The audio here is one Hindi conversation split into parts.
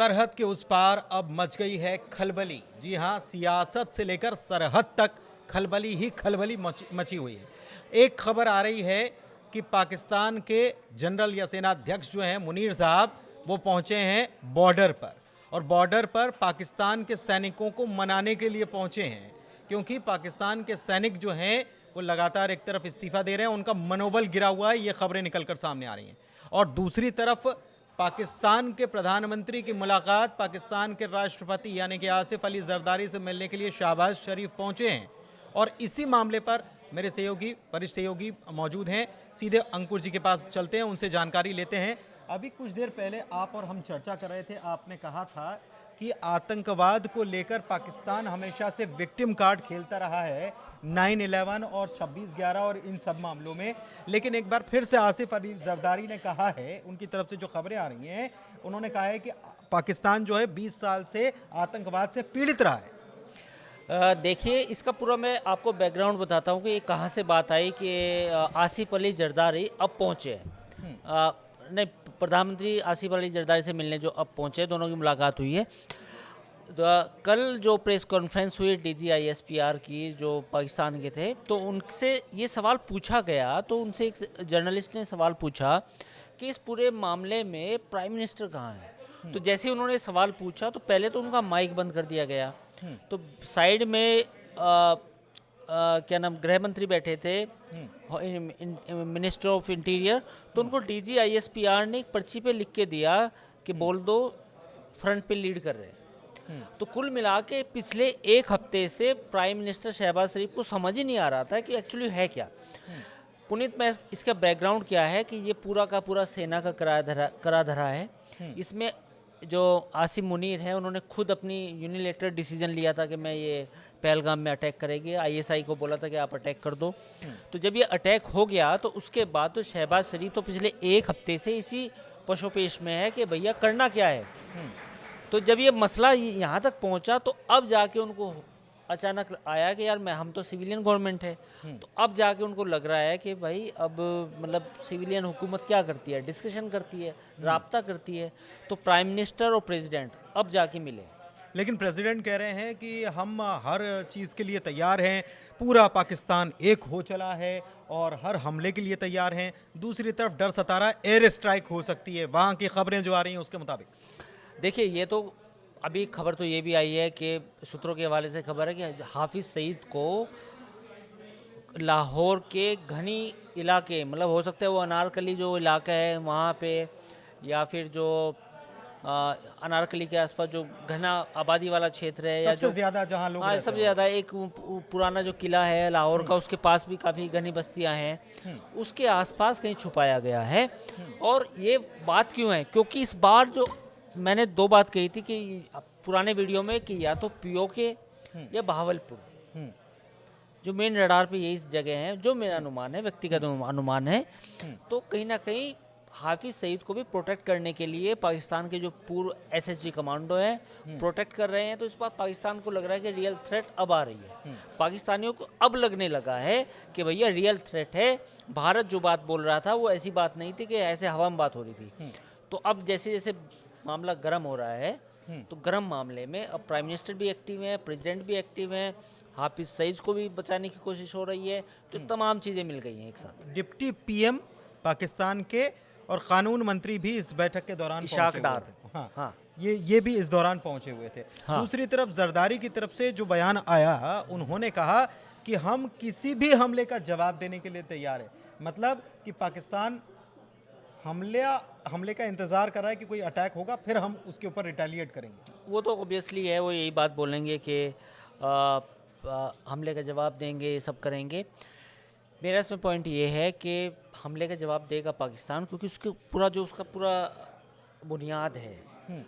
सरहद के उस पार अब मच गई है खलबली। जी हां, सियासत से लेकर सरहद तक खलबली ही खलबली मची हुई है। एक खबर आ रही है कि पाकिस्तान के जनरल या सेनाध्यक्ष जो हैं मुनीर साहब, वो पहुंचे हैं बॉर्डर पर, और बॉर्डर पर पाकिस्तान के सैनिकों को मनाने के लिए पहुंचे हैं, क्योंकि पाकिस्तान के सैनिक जो हैं वो लगातार एक तरफ इस्तीफा दे रहे हैं, उनका मनोबल गिरा हुआ है, ये खबरें निकलकर सामने आ रही हैं। और दूसरी तरफ पाकिस्तान के प्रधानमंत्री की मुलाकात पाकिस्तान के राष्ट्रपति यानी कि आसिफ अली जरदारी से मिलने के लिए शहबाज शरीफ पहुंचे हैं। और इसी मामले पर मेरे सहयोगी, वरिष्ठ सहयोगी मौजूद हैं। सीधे अंकुर जी के पास चलते हैं, उनसे जानकारी लेते हैं। अभी कुछ देर पहले आप और हम चर्चा कर रहे थे, आपने कहा था कि आतंकवाद को लेकर पाकिस्तान हमेशा से विक्टिम कार्ड खेलता रहा है 9/11 और 26/11 और इन सब मामलों में। लेकिन एक बार फिर से आसिफ अली जरदारी ने कहा है, उनकी तरफ से जो खबरें आ रही हैं, उन्होंने कहा है कि पाकिस्तान जो है 20 साल से आतंकवाद से पीड़ित रहा है। देखिए, इसका पूरा मैं आपको बैकग्राउंड बताता हूँ कि ये कहाँ से बात आई कि आसिफ अली जरदारी अब पहुँचे हैं। नहीं, प्रधानमंत्री आसिफ अली जरदारी से मिलने जो अब पहुँचे, दोनों की मुलाकात हुई है। कल जो प्रेस कॉन्फ्रेंस हुई DGISPR की, जो पाकिस्तान के थे, तो उनसे ये सवाल पूछा गया, तो उनसे एक जर्नलिस्ट ने सवाल पूछा कि इस पूरे मामले में प्राइम मिनिस्टर कहाँ है। तो जैसे ही उन्होंने सवाल पूछा तो पहले तो उनका माइक बंद कर दिया गया। तो साइड में क्या नाम, गृह मंत्री बैठे थे, मिनिस्टर ऑफ इंटीरियर, तो उनको DGISPR ने एक पर्ची पे लिख के दिया कि बोल दो फ्रंट पे लीड कर रहे हैं। तो कुल मिला के पिछले एक हफ्ते से प्राइम मिनिस्टर शहबाज शरीफ को समझ ही नहीं आ रहा था कि एक्चुअली है क्या। पुनीत, मैं इसका बैकग्राउंड क्या है कि ये पूरा का पूरा सेना का करा धरा है। इसमें जो आसिम मुनीर है, उन्होंने खुद अपनी यूनिलेटरल डिसीजन लिया था कि मैं ये पहलगाम में अटैक करेंगे। ISI को बोला था कि आप अटैक कर दो। तो जब ये अटैक हो गया तो उसके बाद तो शहबाज शरीफ तो पिछले एक हफ्ते से इसी पशोपेश में है कि भैया करना क्या है। तो जब ये मसला यहाँ तक पहुँचा तो अब जाके उनको अचानक आया कि यार हम तो सिविलियन गवर्नमेंट है। तो अब जाके उनको लग रहा है कि भाई अब मतलब सिविलियन हुकूमत क्या करती है, डिस्कशन करती है, राब्ता करती है। तो प्राइम मिनिस्टर और प्रेसिडेंट अब जाके मिले। लेकिन प्रेसिडेंट कह रहे हैं कि हम हर चीज़ के लिए तैयार हैं, पूरा पाकिस्तान एक हो चला है और हर हमले के लिए तैयार हैं। दूसरी तरफ डर सता रहा है, एयर स्ट्राइक हो सकती है, वहाँ की खबरें जो आ रही हैं उसके मुताबिक। देखिए, ये तो अभी खबर तो ये भी आई है कि सूत्रों के हवाले से खबर है कि हाफिज़ सईद को लाहौर के घनी इलाके, मतलब हो सकता है वो अनारकली जो इलाका है वहाँ पे, या फिर जो अनारकली के आसपास जो घना आबादी वाला क्षेत्र है, या सबसे ज़्यादा जहाँ लोग रहते हैं, सबसे ज़्यादा एक पुराना जो किला है लाहौर का, उसके पास भी काफ़ी घनी बस्तियाँ हैं, उसके आसपास कहीं छुपाया गया है। और ये बात क्यों है, क्योंकि इस बार जो मैंने दो बात कही थी कि पुराने वीडियो में कि या तो POK या बहावलपुर, जो मेन रडार पे यही जगह है, जो मेरा अनुमान है, व्यक्तिगत अनुमान है। तो कहीं ना कहीं हाफिज़ सईद को भी प्रोटेक्ट करने के लिए पाकिस्तान के जो पूर्व SSG कमांडो हैं प्रोटेक्ट कर रहे हैं। तो इस बार पाकिस्तान को लग रहा है कि रियल थ्रेट अब आ रही है। पाकिस्तानियों को अब लगने लगा है कि भैया रियल थ्रेट है। भारत जो बात बोल रहा था वो ऐसी बात नहीं थी कि ऐसे हवा में बात हो रही थी। तो अब जैसे जैसे मामला गर्म हो रहा है, तो गर्म मामले में अब प्राइम मिनिस्टर भी एक्टिव है, प्रेसिडेंट भी एक्टिव है, हाफिज़ सईद को भी बचाने की कोशिश हो रही है। तो तमाम चीज़ें मिल गई हैं एक साथ। डिप्टी PM पाकिस्तान के और कानून मंत्री भी इस बैठक के दौरान इशाक पहुंचे हुए डार। थे। हाँ, हाँ, ये भी इस दौरान पहुंचे हुए थे। हाँ। दूसरी तरफ जरदारी की तरफ से जो बयान आया, उन्होंने कहा कि हम किसी भी हमले का जवाब देने के लिए तैयार है। मतलब कि पाकिस्तान हमले का इंतजार कर रहा है कि कोई अटैक होगा, फिर हम उसके ऊपर रिटेलिएट करेंगे। वो तो ऑब्वियसली है, वो यही बात बोलेंगे कि हमले का जवाब देंगे, ये सब करेंगे। मेरा इसमें पॉइंट ये है कि हमले का जवाब देगा पाकिस्तान, क्योंकि उसका पूरा बुनियाद है,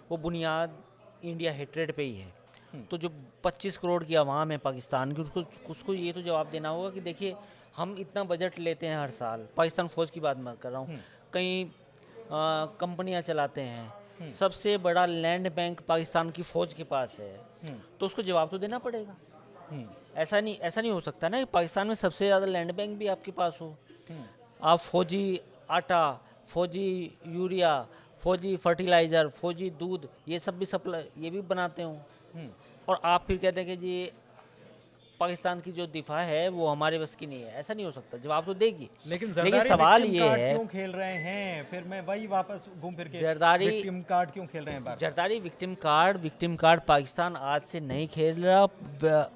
वो बुनियाद इंडिया हेट्रेड पे ही है। तो जो 25 करोड़ की आवाम है पाकिस्तान की, उसको ये तो जवाब देना होगा कि देखिए, हम इतना बजट लेते हैं हर साल, पाकिस्तान फ़ौज की बात मैं कर रहा हूँ, कई कंपनियां चलाते हैं, सबसे बड़ा लैंड बैंक पाकिस्तान की फ़ौज के पास है, तो उसको जवाब तो देना पड़ेगा। ऐसा नहीं हो सकता ना कि पाकिस्तान में सबसे ज़्यादा लैंड बैंक भी आपके पास हो, आप फौजी आटा, फौजी यूरिया, फौजी फर्टिलाइज़र, फौजी दूध, ये सब भी सप्लाई, ये भी बनाते हूँ। और आप फिर कहते हैं कि जी पाकिस्तान की जो दिफा है वो हमारे बस की नहीं है। ऐसा नहीं हो सकता, जवाब तो देगी। लेकिन जरदारी सवाल विक्टिम ये कार्ड है, क्यों खेल रहे हैं? फिर मैं वही वापस घूम फिर के जरदारी विक्टिम कार्ड क्यों खेल रहे हैं बार? जरदारी विक्टिम कार्ड पाकिस्तान आज से नहीं खेल रहा।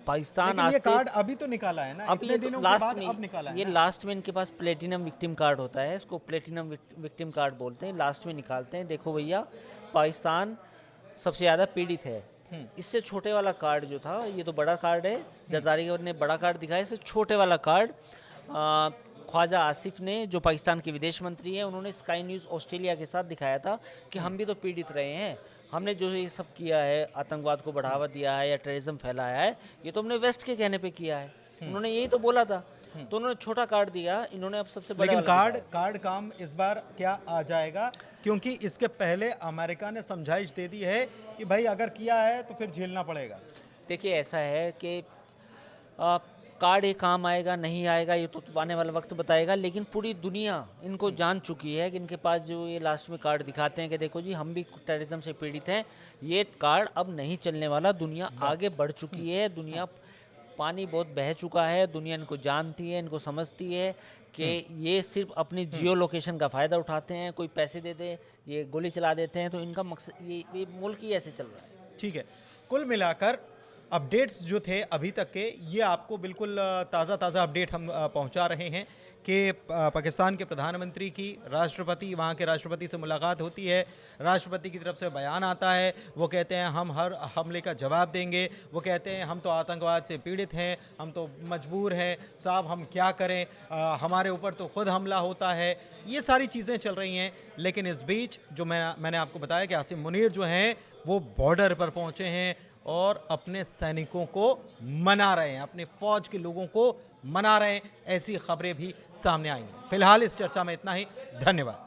पाकिस्तान लेकिन आज ये से कार्ड अभी तो निकाला है ना, अब इतने ये तो दिनों के लास्ट बाद में, अब निकाला है ये ना? लास्ट में इनके पास प्लेटिनम विक्टिम कार्ड होता है, इसको प्लेटिनम विक्टिम कार्ड बोलते हैं, लास्ट में निकालते हैं। देखो भैया, पाकिस्तान सबसे ज़्यादा पीड़ित है। इससे छोटे वाला कार्ड जो था, ये तो बड़ा कार्ड है, जरदारी ने बड़ा कार्ड दिखाया। इससे छोटे वाला कार्ड ख्वाजा आसिफ ने, जो पाकिस्तान के विदेश मंत्री हैं, उन्होंने स्काई न्यूज़ ऑस्ट्रेलिया के साथ दिखाया था कि हम भी तो पीड़ित रहे हैं। हमने जो ये सब किया है, आतंकवाद को बढ़ावा दिया है या टेररिज्म फैलाया है, ये तो हमने वेस्ट के कहने पे किया है। उन्होंने यही तो बोला था। तो उन्होंने छोटा कार्ड दिया, इन्होंने अब सबसे बड़ा लेकिन वाला कार्ड काम इस बार क्या आ जाएगा? क्योंकि इसके पहले अमेरिका ने समझाइश दे दी है कि भाई अगर किया है तो फिर झेलना पड़ेगा। देखिए, ऐसा है कि कार्ड ये काम आएगा नहीं आएगा ये तो आने वाला वक्त बताएगा, लेकिन पूरी दुनिया इनको जान चुकी है कि इनके पास जो ये लास्ट में कार्ड दिखाते हैं कि देखो जी हम भी टेररिज्म से पीड़ित हैं, ये कार्ड अब नहीं चलने वाला। दुनिया आगे बढ़ चुकी है, दुनिया पानी बहुत बह चुका है, दुनिया इनको जानती है, इनको समझती है कि ये सिर्फ अपनी जियो लोकेशन का फ़ायदा उठाते हैं। कोई पैसे दे दे, ये गोली चला देते हैं, तो इनका मकसद ये मुल्क ही ऐसे चल रहा है। ठीक है, कुल मिलाकर अपडेट्स जो थे अभी तक के, ये आपको बिल्कुल ताज़ा अपडेट हम पहुंचा रहे हैं कि पाकिस्तान के प्रधानमंत्री की राष्ट्रपति, वहाँ के राष्ट्रपति से मुलाकात होती है। राष्ट्रपति की तरफ से बयान आता है, वो कहते हैं हम हर हमले का जवाब देंगे। वो कहते हैं हम तो आतंकवाद से पीड़ित हैं, हम तो मजबूर हैं साहब, हम क्या करें, हमारे ऊपर तो खुद हमला होता है। ये सारी चीज़ें चल रही हैं। लेकिन इस बीच जो मैंने आपको बताया कि आसिम मुनीर जो हैं वो बॉर्डर पर पहुँचे हैं और अपने सैनिकों को मना रहे हैं, अपने फौज के लोगों को मना रहे हैं। ऐसी खबरें भी सामने आई हैं। फिलहाल इस चर्चा में इतना ही। धन्यवाद।